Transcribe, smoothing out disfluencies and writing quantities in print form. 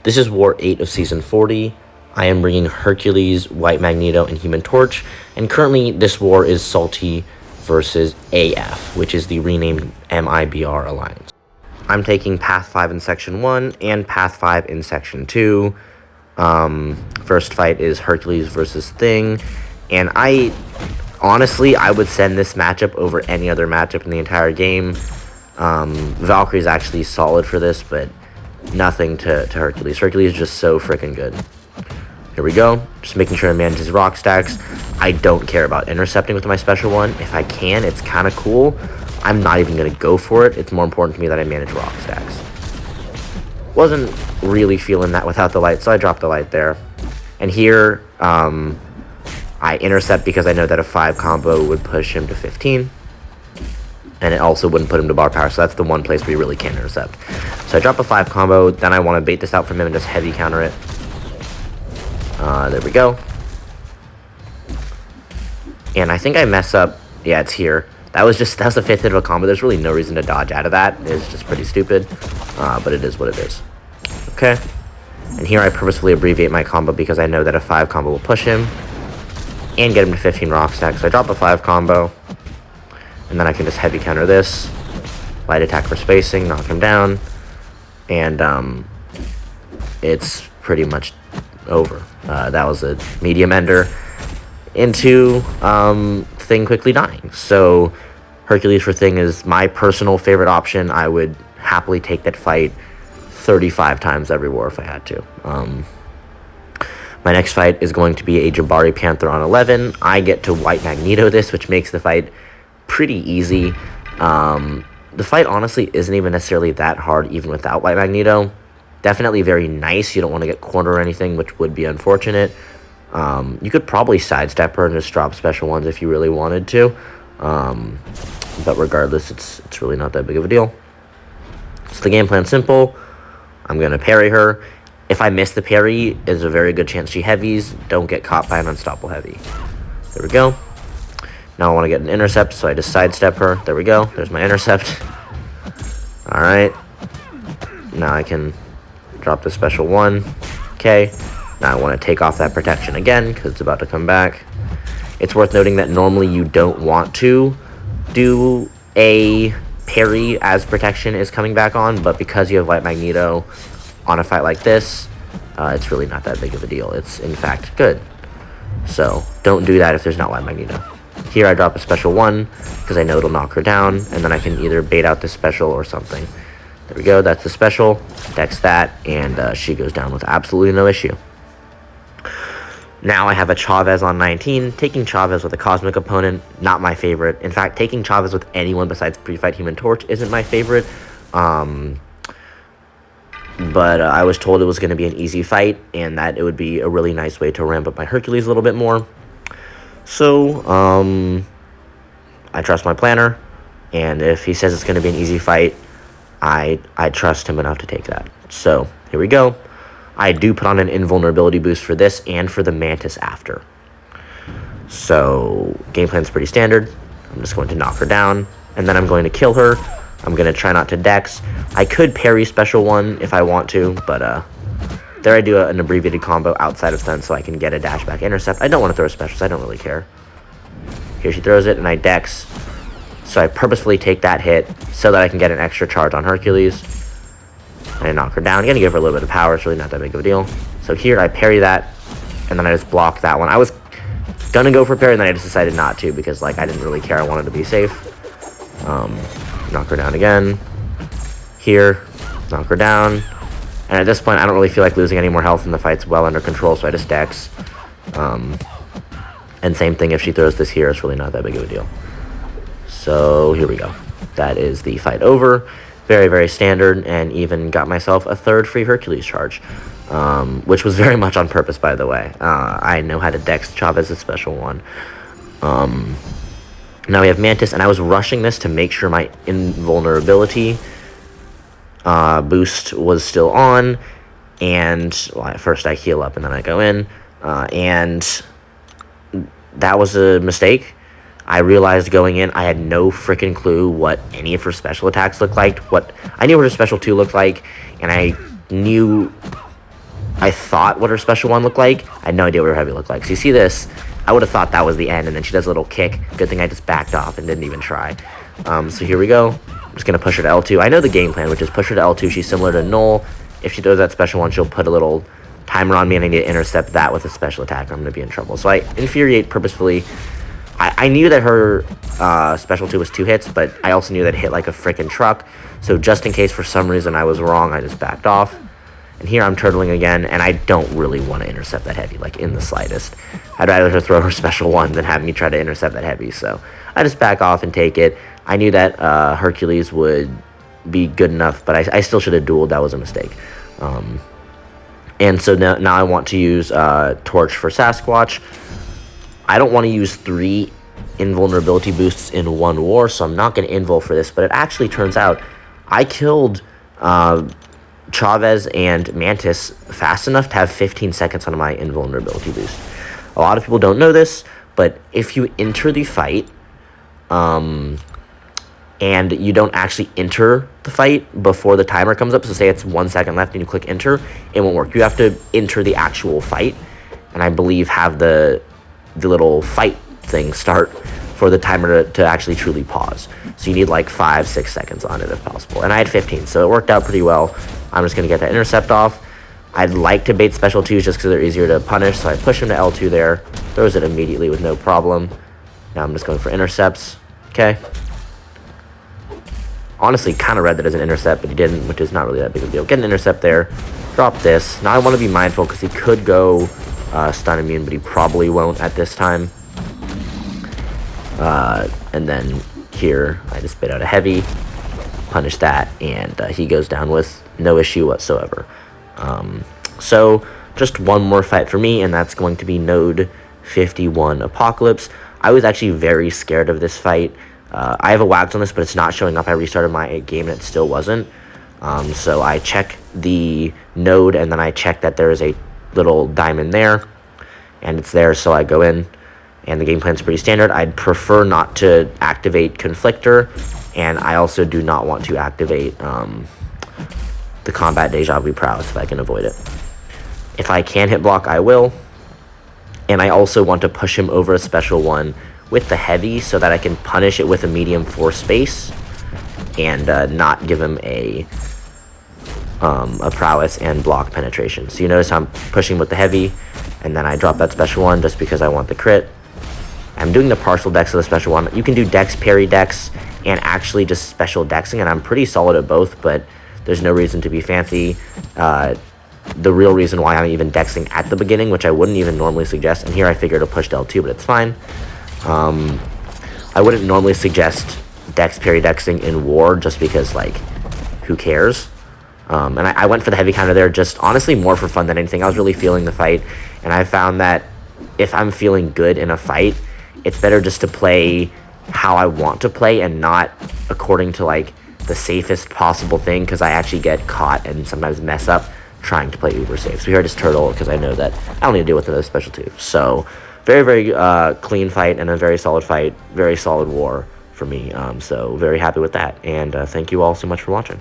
This is War 8 of Season 40. I am bringing Hercules, White Magneto, and Human Torch, and currently this war is Salty versus AF, which is the renamed MIBR Alliance. I'm taking Path 5 in Section 1 and Path 5 in Section 2. First fight is Hercules versus Thing, and honestly, I would send this matchup over any other matchup in the entire game. Valkyrie is actually solid for this, but nothing to Hercules. Hercules is just so freaking good. Here we go. Just making sure I manage his rock stacks. I don't care about intercepting with my special one. If I can, it's kind of cool. I'm not even going to go for it. It's more important to me that I manage rock stacks. Wasn't really feeling that without the light, so I dropped the light there. And here, I intercept because I know that a 5 combo would push him to 15. And it also wouldn't put him to bar power, so that's the one place where you really can't intercept. So I drop a 5 combo, then I want to bait this out from him and just heavy counter it. There we go. And I think I mess up. Yeah, it's here. That was the 5th hit of a combo. There's really no reason to dodge out of that. It's just pretty stupid, but it is what it is. Okay. And here I purposefully abbreviate my combo because I know that a 5 combo will push him and get him to 15 rock stack. So I drop a 5 combo. And then I can just heavy counter this, light attack for spacing, knock him down, and it's pretty much over. That was a medium ender into Thing quickly dying. So Hercules for Thing is my personal favorite option. I would happily take that fight 35 times every war if I had to. My next fight is going to be a Jabari Panther on 11. I get to White Magneto this, which makes the fight pretty easy. The fight honestly isn't even necessarily that hard even without White Magneto. Definitely very nice. You don't want to get cornered or anything, which would be unfortunate. You could probably sidestep her and just drop special ones if you really wanted to. But regardless, it's really not that big of a deal. So the game plan's simple. I'm going to parry her. If I miss the parry, there's a very good chance she heavies. Don't get caught by an unstoppable heavy. There we go. Now I want to get an intercept, so I just sidestep her. There we go. There's my intercept. Alright. Now I can drop the special one. Okay. Now I want to take off that protection again, because it's about to come back. It's worth noting that normally you don't want to do a parry as protection is coming back on, but because you have White Magneto on a fight like this, it's really not that big of a deal. It's, in fact, good. So, don't do that if there's not White Magneto. Here I drop a special one because I know it'll knock her down, and then I can either bait out the special or something. There we go, that's the special. Dex that, and she goes down with absolutely no issue. Now I have a Chavez on 19. Taking Chavez with a Cosmic opponent, not my favorite. In fact, taking Chavez with anyone besides Pre-Fight Human Torch isn't my favorite. But I was told it was going to be an easy fight, and that it would be a really nice way to ramp up my Hercules a little bit more. So, I trust my planner, and if he says it's going to be an easy fight, I trust him enough to take that. So, here we go. I do put on an invulnerability boost for this and for the Mantis after. So, game plan's pretty standard. I'm just going to knock her down, and then I'm going to kill her. I'm going to try not to dex. I could parry special one if I want to, but there I do an abbreviated combo outside of stun so I can get a dash back intercept. I don't want to throw specials. I don't really care. Here she throws it, and I dex. So I purposefully take that hit so that I can get an extra charge on Hercules. And I knock her down. I'm going to give her a little bit of power. It's really not that big of a deal. So here I parry that, and then I just block that one. I was going to go for parry, and then I just decided not to because like I didn't really care. I wanted to be safe. Knock her down again. Here, knock her down. And at this point, I don't really feel like losing any more health, and the fight's well under control, so I just dex. And same thing if she throws this here, it's really not that big of a deal. So here we go. That is the fight over. Very, very standard, and even got myself a 3rd free Hercules charge, which was very much on purpose, by the way. I know how to dex Chavez's special one. Now we have Mantis, and I was rushing this to make sure my invulnerability boost was still on, and well, at first I heal up and then I go in, and that was a mistake. I realized going in, I had no freaking clue what any of her special attacks looked like. I knew what her special 2 looked like, and I knew I thought what her special one looked like. I had no idea what her heavy looked like. So you see this, I would have thought that was the end, and then she does a little kick. Good thing I just backed off and didn't even try. So here we go. I'm just going to push her to L2. I know the game plan, which is push her to L2. She's similar to Null. If she does that special one, she'll put a little timer on me, and I need to intercept that with a special attack, or I'm going to be in trouble. So I infuriate purposefully. I knew that her special 2 was 2 hits, but I also knew that it hit like a freaking truck. So just in case for some reason I was wrong, I just backed off. And here I'm turtling again, and I don't really want to intercept that heavy, like in the slightest. I'd rather her throw her special 1 than have me try to intercept that heavy. So I just back off and take it. I knew that Hercules would be good enough, but I still should have dueled. That was a mistake. And so now I want to use Torch for Sasquatch. I don't want to use 3 invulnerability boosts in 1 war, so I'm not going to invul for this. But it actually turns out I killed Chavez and Mantis fast enough to have 15 seconds on my invulnerability boost. A lot of people don't know this, but if you enter the fight, and you don't actually enter the fight before the timer comes up, so say it's 1 second left and you click enter, it won't work. You have to enter the actual fight, and I believe have the little fight thing start for the timer to actually truly pause. So you need like 5-6 seconds on it if possible. And I had 15, so it worked out pretty well. I'm just going to get that intercept off. I'd like to bait special 2s just because they're easier to punish, so I push him to L2 there. Throws it immediately with no problem. Now I'm just going for intercepts. Okay. Honestly, kind of read that as an intercept, but he didn't, which is not really that big of a deal. Get an intercept there. Drop this. Now I want to be mindful because he could go stun immune, but he probably won't at this time. And then here, I just spit out a heavy, punish that, and he goes down with no issue whatsoever. So just one more fight for me, and that's going to be Node 51 Apocalypse. I was actually very scared of this fight. I have a wax on this, but it's not showing up. I restarted my game, and it still wasn't. So I check the node, and then I check that there is a little diamond there, and it's there, so I go in, and the game plan's pretty standard. I'd prefer not to activate Conflictor, and I also do not want to activate the Combat Deja Vu Prowess if I can avoid it. If I can hit block, I will, and I also want to push him over a special 1 with the heavy so that I can punish it with a medium force space and not give him a prowess and block penetration. So you notice I'm pushing with the heavy, and then I drop that special 1 just because I want the crit. I'm doing the partial dex of the special 1. You can do dex, parry dex, and actually just special dexing, and I'm pretty solid at both, but there's no reason to be fancy. The real reason why I'm even dexing at the beginning, which I wouldn't even normally suggest, and here I figure to push L2, but it's fine. I wouldn't normally suggest dex parry dexing in war just because, like, who cares? And I went for the heavy counter there just honestly more for fun than anything. I was really feeling the fight, and I found that if I'm feeling good in a fight, it's better just to play how I want to play and not according to, like, the safest possible thing, because I actually get caught and sometimes mess up trying to play uber safe. So here I just turtle because I know that I don't need to deal with another special 2. So very, very clean fight and a very solid fight, very solid war for me. So very happy with that, and thank you all so much for watching.